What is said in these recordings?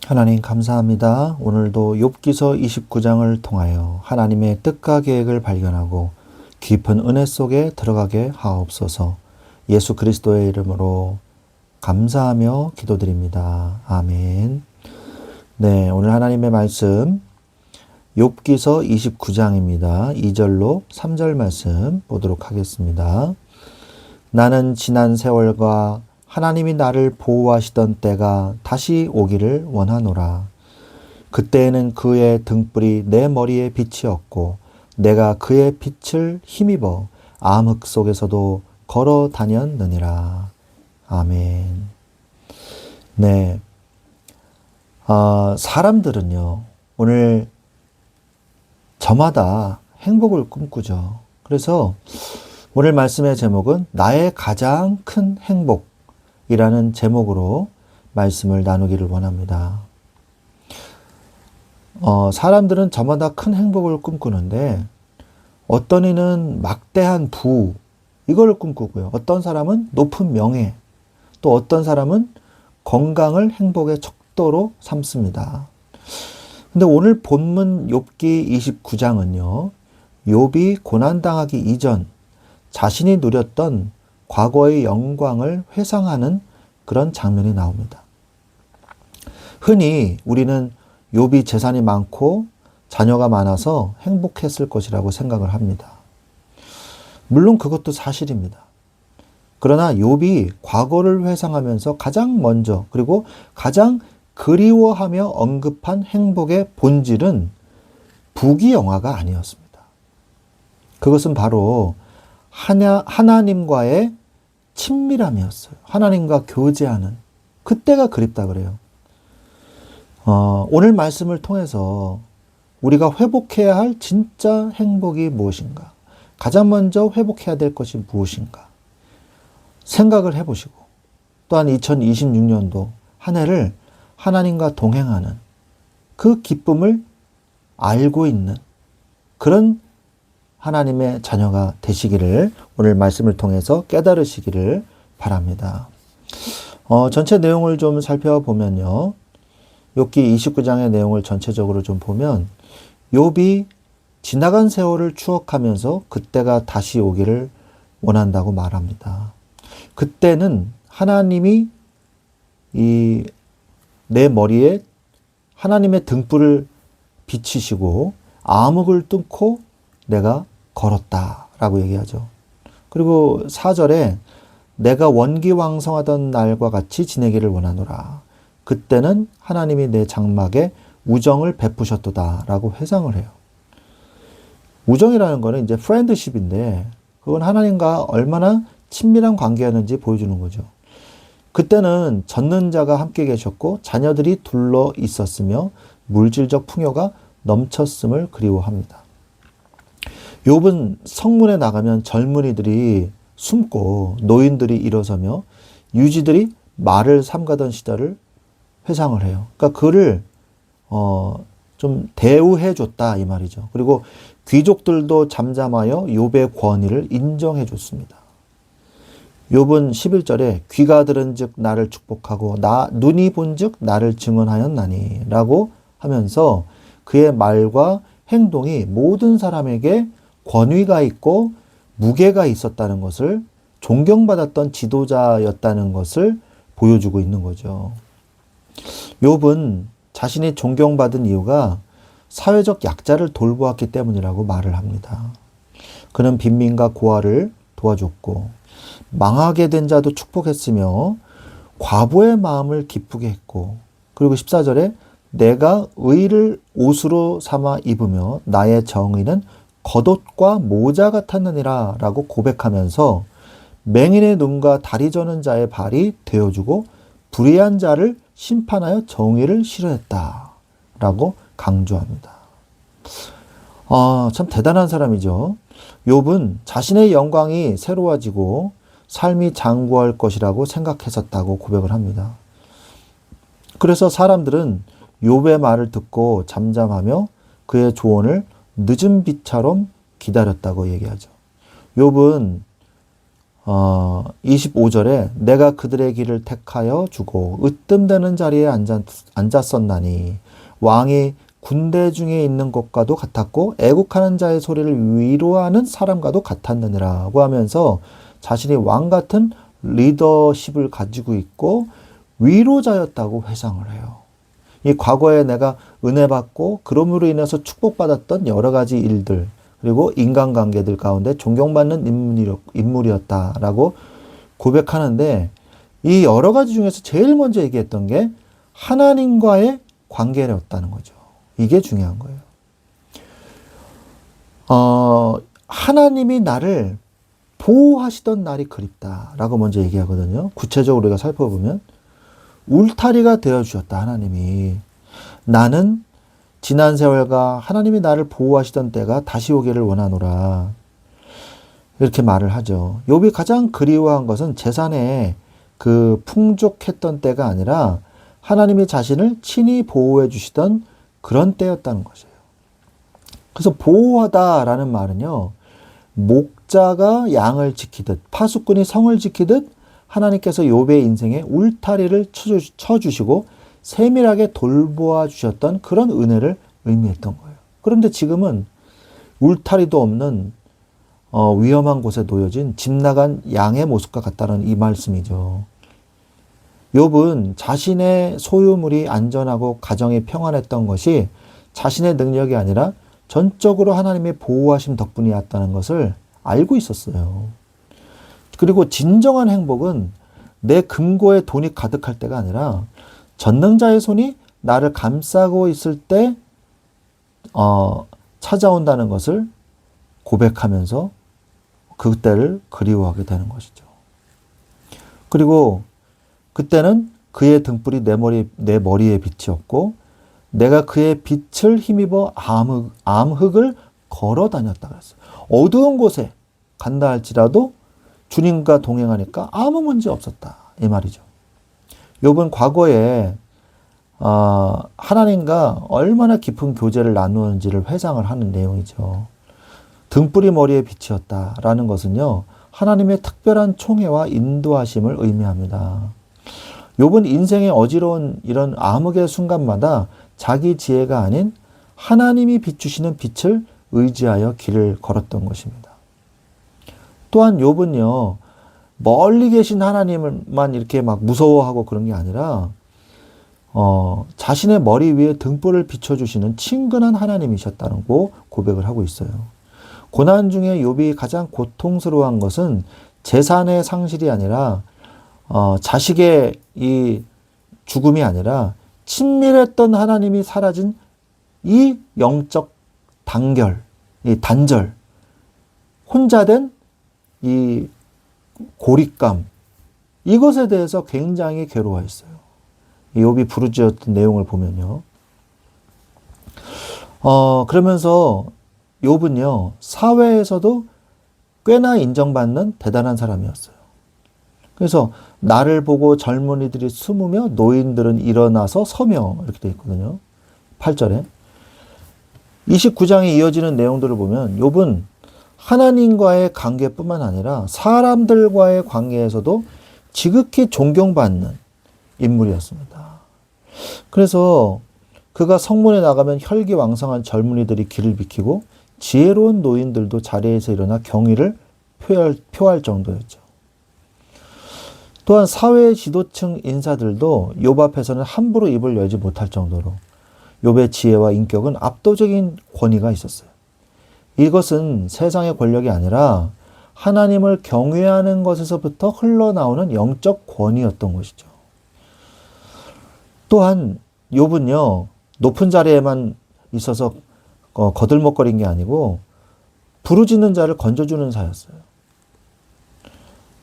하나님 감사합니다. 오늘도 욥기서 29장을 통하여 하나님의 뜻과 계획을 발견하고 깊은 은혜 속에 들어가게 하옵소서. 예수 그리스도의 이름으로 감사하며 기도드립니다. 아멘. 네, 오늘 하나님의 말씀 욥기서 29장입니다. 2절로 3절 말씀 보도록 하겠습니다. 나는 지난 세월과 하나님이 나를 보호하시던 때가 다시 오기를 원하노라. 그때에는 그의 등불이 내 머리에 빛이었고 내가 그의 빛을 힘입어 암흑 속에서도 걸어 다녔느니라. 아멘. 네. 사람들은요, 오늘 저마다 행복을 꿈꾸죠. 그래서 오늘 말씀의 제목은 나의 가장 큰 행복이라는 제목으로 말씀을 나누기를 원합니다. 사람들은 저마다 큰 행복을 꿈꾸는데 어떤 이는 막대한 부귀, 이걸 꿈꾸고요. 어떤 사람은 높은 명예, 또 어떤 사람은 건강을 행복의 척도로 삼습니다. 근데 오늘 본문 욥기 29장은요. 욥이 고난당하기 이전 자신이 누렸던 과거의 영광을 회상하는 그런 장면이 나옵니다. 흔히 우리는 욥이 재산이 많고 자녀가 많아서 행복했을 것이라고 생각을 합니다. 물론 그것도 사실입니다. 그러나 욥이 과거를 회상하면서 가장 먼저 그리고 가장 그리워하며 언급한 행복의 본질은 부귀영화가 아니었습니다. 그것은 바로 하나님과의 친밀함이었어요. 하나님과 교제하는 그때가 그립다 그래요. 오늘 말씀을 통해서 우리가 회복해야 할 진짜 행복이 무엇인가? 가장 먼저 회복해야 될 것이 무엇인가? 생각을 해보시고 또한 2026년도 한 해를 하나님과 동행하는 그 기쁨을 알고 있는 그런 하나님의 자녀가 되시기를 오늘 말씀을 통해서 깨달으시기를 바랍니다. 전체 내용을 좀 살펴보면요. 욥기 29장의 내용을 전체적으로 좀 보면 욥이 지나간 세월을 추억하면서 그때가 다시 오기를 원한다고 말합니다. 그때는 하나님이 내 머리에 하나님의 등불을 비치시고 암흑을 뚫고 내가 걸었다라고 얘기하죠. 그리고 4절에 내가 원기왕성하던 날과 같이 지내기를 원하노라. 그때는 하나님이 내 장막에 우정을 베푸셨도다라고 회상을 해요. 우정이라는 거는 이제 프렌드십인데 그건 하나님과 얼마나 친밀한 관계였는지 보여주는 거죠. 그때는 젖는 자가 함께 계셨고 자녀들이 둘러 있었으며 물질적 풍요가 넘쳤음을 그리워합니다. 욥은 성문에 나가면 젊은이들이 숨고 노인들이 일어서며 유지들이 말을 삼가던 시절을 회상을 해요. 그러니까 그를 좀 대우해 줬다 이 말이죠. 그리고 귀족들도 잠잠하여 욥의 권위를 인정해 줬습니다. 욥은 11절에 귀가 들은즉 나를 축복하고 눈이 본즉 나를 증언하였나니 라고 하면서 그의 말과 행동이 모든 사람에게 권위가 있고 무게가 있었다는 것을 존경받았던 지도자였다는 것을 보여주고 있는 거죠. 욥은 자신이 존경받은 이유가 사회적 약자를 돌보았기 때문이라고 말을 합니다. 그는 빈민과 고아를 도와줬고 망하게 된 자도 축복했으며 과부의 마음을 기쁘게 했고 그리고 14절에 내가 의를 옷으로 삼아 입으며 나의 정의는 겉옷과 모자 같았느니라 라고 고백하면서 맹인의 눈과 다리 저는 자의 발이 되어주고 불의한 자를 심판하여 정의를 실현했다 라고 강조합니다. 참 대단한 사람이죠. 욥은 자신의 영광이 새로워지고 삶이 장구할 것이라고 생각했었다고 고백을 합니다. 그래서 사람들은 욥의 말을 듣고 잠잠하며 그의 조언을 늦은 빛처럼 기다렸다고 얘기하죠. 욥은 25절에 내가 그들의 길을 택하여 주고 으뜸되는 자리에 앉았었나니 왕이 군대 중에 있는 것과도 같았고 애국하는 자의 소리를 위로하는 사람과도 같았느니라고 하면서 자신이 왕 같은 리더십을 가지고 있고 위로자였다고 회상을 해요. 이 과거에 내가 은혜 받고 그럼으로 인해서 축복받았던 여러 가지 일들 그리고 인간관계들 가운데 존경받는 인물이었다라고 고백하는데 이 여러 가지 중에서 제일 먼저 얘기했던 게 하나님과의 관계였다는 거죠. 이게 중요한 거예요. 하나님이 나를 보호하시던 날이 그립다라고 먼저 얘기하거든요. 구체적으로 우리가 살펴보면 울타리가 되어주셨다. 하나님이. 나는 지난 세월과 하나님이 나를 보호하시던 때가 다시 오기를 원하노라. 이렇게 말을 하죠. 욥이 가장 그리워한 것은 재산에 그 풍족했던 때가 아니라 하나님이 자신을 친히 보호해 주시던 그런 때였다는 것이에요. 그래서 보호하다라는 말은요. 목자가 양을 지키듯 파수꾼이 성을 지키듯 하나님께서 욥의 인생에 울타리를 쳐주시고 세밀하게 돌보아 주셨던 그런 은혜를 의미했던 거예요. 그런데 지금은 울타리도 없는 위험한 곳에 놓여진 집 나간 양의 모습과 같다는 이 말씀이죠. 욥은 자신의 소유물이 안전하고 가정이 평안했던 것이 자신의 능력이 아니라 전적으로 하나님의 보호하심 덕분이었다는 것을 알고 있었어요. 그리고 진정한 행복은 내 금고에 돈이 가득할 때가 아니라 전능자의 손이 나를 감싸고 있을 때 찾아온다는 것을 고백하면서 그때를 그리워하게 되는 것이죠. 그리고 그때는 그의 등불이 내 머리에 빛이었고 내가 그의 빛을 힘입어 암흑을 걸어 다녔다 그랬어요. 어두운 곳에 간다 할지라도 주님과 동행하니까 아무 문제 없었다. 이 말이죠. 욥은 과거에 하나님과 얼마나 깊은 교제를 나누었는지를 회상을 하는 내용이죠. 등불이 머리에 빛이었다라는 것은요. 하나님의 특별한 총애와 인도하심을 의미합니다. 욥은 인생의 어지러운 이런 암흑의 순간마다 자기 지혜가 아닌 하나님이 비추시는 빛을 의지하여 길을 걸었던 것입니다. 또한 욥은요. 멀리 계신 하나님을만 이렇게 막 무서워하고 그런 게 아니라 자신의 머리 위에 등불을 비춰주시는 친근한 하나님이셨다고 고백을 하고 있어요. 고난 중에 욥이 가장 고통스러워한 것은 재산의 상실이 아니라 자식의 이 죽음이 아니라 친밀했던 하나님이 사라진 이 영적 이 단절, 혼자 된 이 고립감, 이것에 대해서 굉장히 괴로워했어요. 욥이 부르짖었던 내용을 보면요. 그러면서 욥은요, 사회에서도 꽤나 인정받는 대단한 사람이었어요. 그래서 나를 보고 젊은이들이 숨으며 노인들은 일어나서 서며 이렇게 되어 있거든요. 8절에. 29장에 이어지는 내용들을 보면 욥은 하나님과의 관계뿐만 아니라 사람들과의 관계에서도 지극히 존경받는 인물이었습니다. 그래서 그가 성문에 나가면 혈기왕성한 젊은이들이 길을 비키고 지혜로운 노인들도 자리에서 일어나 경의를 표할 정도였죠. 또한 사회 지도층 인사들도 욥 앞에서는 함부로 입을 열지 못할 정도로 욥의 지혜와 인격은 압도적인 권위가 있었어요. 이것은 세상의 권력이 아니라 하나님을 경외하는 것에서부터 흘러나오는 영적 권위였던 것이죠. 또한 욥은요, 높은 자리에만 있어서 거들먹거린 게 아니고 부르짖는 자를 건져주는 자였어요.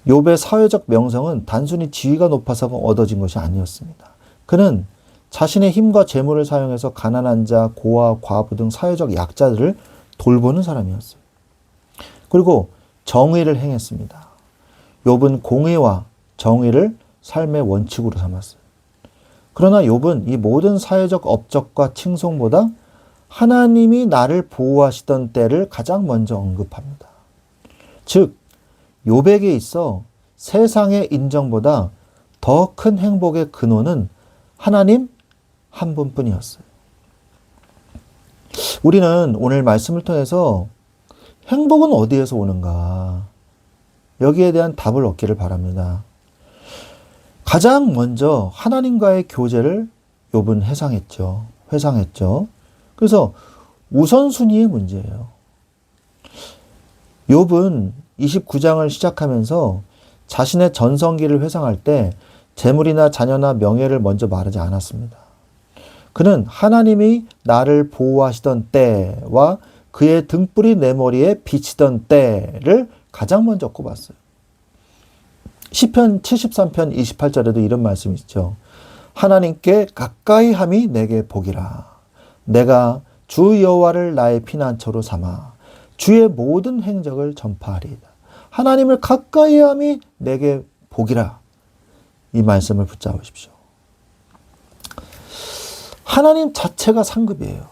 욥의 사회적 명성은 단순히 지위가 높아서 얻어진 것이 아니었습니다. 그는 자신의 힘과 재물을 사용해서 가난한 자, 고아, 과부 등 사회적 약자들을 돌보는 사람이었어요. 그리고 정의를 행했습니다. 욥은 공의와 정의를 삶의 원칙으로 삼았어요. 그러나 욥은 이 모든 사회적 업적과 칭송보다 하나님이 나를 보호하시던 때를 가장 먼저 언급합니다. 즉 욥에게 있어 세상의 인정보다 더 큰 행복의 근원은 하나님 한 분뿐이었어요. 우리는 오늘 말씀을 통해서 행복은 어디에서 오는가? 여기에 대한 답을 얻기를 바랍니다. 가장 먼저 하나님과의 교제를 욥은 회상했죠. 그래서 우선순위의 문제예요. 욥은 29장을 시작하면서 자신의 전성기를 회상할 때 재물이나 자녀나 명예를 먼저 말하지 않았습니다. 그는 하나님이 나를 보호하시던 때와 그의 등불이 내 머리에 비치던 때를 가장 먼저 꼽았어요. 시편 73편 28절에도 이런 말씀이 있죠. 하나님께 가까이 함이 내게 복이라. 내가 주 여호와를 나의 피난처로 삼아 주의 모든 행적을 전파하리이다. 하나님을 가까이 함이 내게 복이라. 이 말씀을 붙잡으십시오. 하나님 자체가 상급이에요.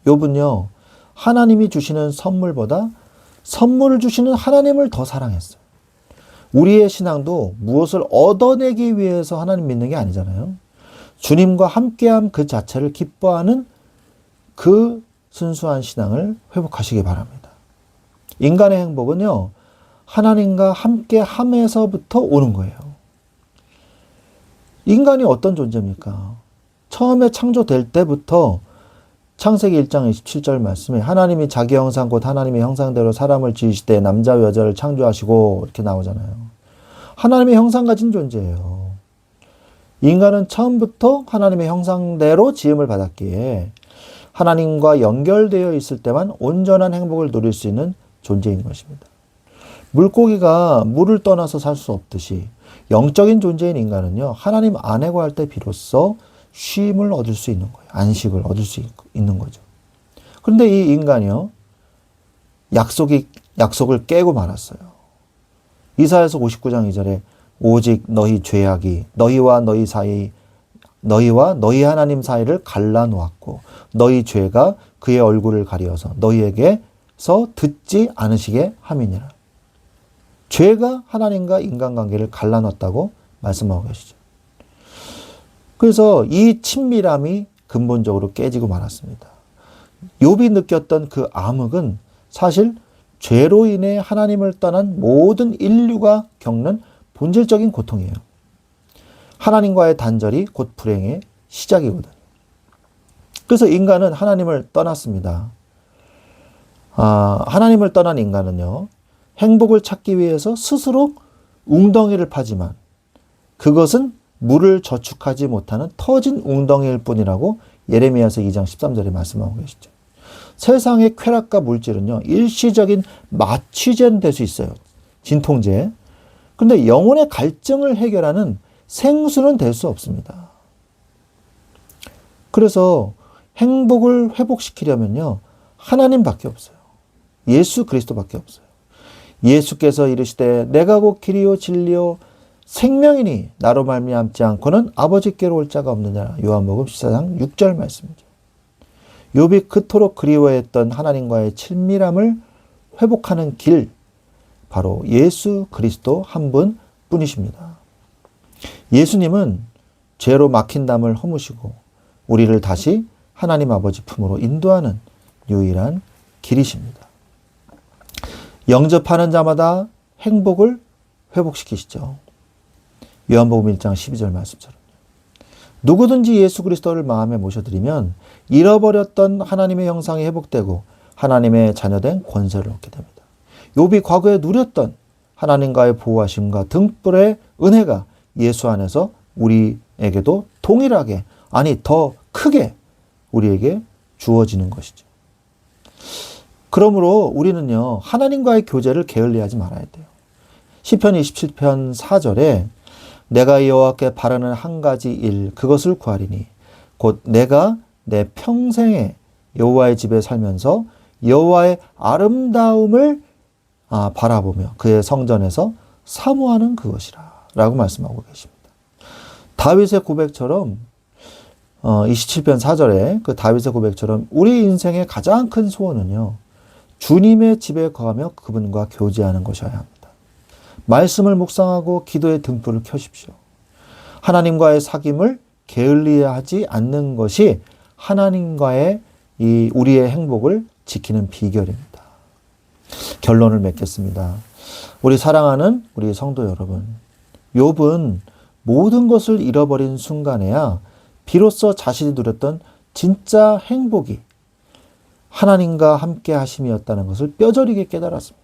욥은요, 하나님이 주시는 선물보다 선물을 주시는 하나님을 더 사랑했어요. 우리의 신앙도 무엇을 얻어내기 위해서 하나님 믿는 게 아니잖아요. 주님과 함께함 그 자체를 기뻐하는 그 순수한 신앙을 회복하시기 바랍니다. 인간의 행복은요, 하나님과 함께함에서부터 오는 거예요. 인간이 어떤 존재입니까? 처음에 창조될 때부터 창세기 1장 27절 말씀에 하나님이 자기 형상 곧 하나님의 형상대로 사람을 지으시되 남자와 여자를 창조하시고 이렇게 나오잖아요. 하나님의 형상 가진 존재예요. 인간은 처음부터 하나님의 형상대로 지음을 받았기에 하나님과 연결되어 있을 때만 온전한 행복을 누릴 수 있는 존재인 것입니다. 물고기가 물을 떠나서 살 수 없듯이 영적인 존재인 인간은요, 하나님 안에 거할 때 비로소 쉼을 얻을 수 있는 거예요. 안식을 얻을 수 있는 거죠. 그런데 이 인간이요, 약속을 깨고 말았어요. 이사야서 59장 2절에 오직 너희 죄악이 너희와 너희 하나님 사이를 갈라놓았고 너희 죄가 그의 얼굴을 가리어서 너희에게서 듣지 않으시게 함이니라. 죄가 하나님과 인간관계를 갈라놨다고 말씀하고 계시죠. 그래서 이 친밀함이 근본적으로 깨지고 말았습니다. 욥이 느꼈던 그 암흑은 사실 죄로 인해 하나님을 떠난 모든 인류가 겪는 본질적인 고통이에요. 하나님과의 단절이 곧 불행의 시작이거든요. 그래서 인간은 하나님을 떠났습니다. 하나님을 떠난 인간은요, 행복을 찾기 위해서 스스로 웅덩이를 파지만 그것은 물을 저축하지 못하는 터진 웅덩이일 뿐이라고 예레미야서 2장 13절에 말씀하고 계시죠. 세상의 쾌락과 물질은요, 일시적인 마취제는 될 수 있어요. 진통제. 그런데 영혼의 갈증을 해결하는 생수는 될 수 없습니다. 그래서 행복을 회복시키려면요, 하나님밖에 없어요. 예수 그리스도밖에 없어요. 예수께서 이르시되 내가 곧 길이요 진리요 생명이니 나로 말미암지 않고는 아버지께로 올 자가 없느냐. 요한복음 14장 6절 말씀이죠. 욥이 그토록 그리워했던 하나님과의 친밀함을 회복하는 길, 바로 예수 그리스도 한 분뿐이십니다. 예수님은 죄로 막힌 담을 허무시고 우리를 다시 하나님 아버지 품으로 인도하는 유일한 길이십니다. 영접하는 자마다 행복을 회복시키시죠. 요한복음 1장 12절 말씀처럼. 누구든지 예수 그리스도를 마음에 모셔드리면 잃어버렸던 하나님의 형상이 회복되고 하나님의 자녀된 권세를 얻게 됩니다. 욥이 과거에 누렸던 하나님과의 보호하심과 등불의 은혜가 예수 안에서 우리에게도 동일하게, 아니 더 크게 우리에게 주어지는 것이죠. 그러므로 우리는요, 하나님과의 교제를 게을리하지 말아야 돼요. 시편 27편 4절에 내가 여호와께 바라는 한 가지 일 그것을 구하리니 곧 내가 내 평생에 여호와의 집에 살면서 여호와의 아름다움을 바라보며 그의 성전에서 사모하는 그것이라 라고 말씀하고 계십니다. 다윗의 고백처럼 27편 4절에 그 다윗의 고백처럼 우리 인생의 가장 큰 소원은요, 주님의 집에 거하며 그분과 교제하는 것이어야 합니다. 말씀을 묵상하고 기도의 등불을 켜십시오. 하나님과의 사귐을 게을리하지 않는 것이 하나님과의 우리의 행복을 지키는 비결입니다. 결론을 맺겠습니다. 우리 사랑하는 우리 성도 여러분, 욥은 모든 것을 잃어버린 순간에야 비로소 자신이 누렸던 진짜 행복이 하나님과 함께 하심이었다는 것을 뼈저리게 깨달았습니다.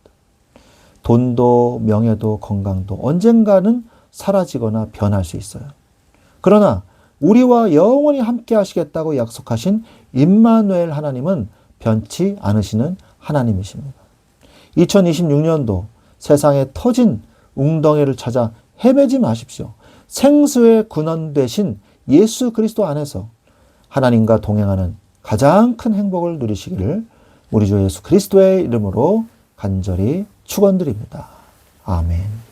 돈도 명예도 건강도 언젠가는 사라지거나 변할 수 있어요. 그러나 우리와 영원히 함께 하시겠다고 약속하신 임마누엘 하나님은 변치 않으시는 하나님이십니다. 2026년도 세상에 터진 웅덩이를 찾아 헤매지 마십시오. 생수의 근원 되신 예수 그리스도 안에서 하나님과 동행하는 가장 큰 행복을 누리시기를 우리 주 예수 그리스도의 이름으로 간절히 축원드립니다. 아멘.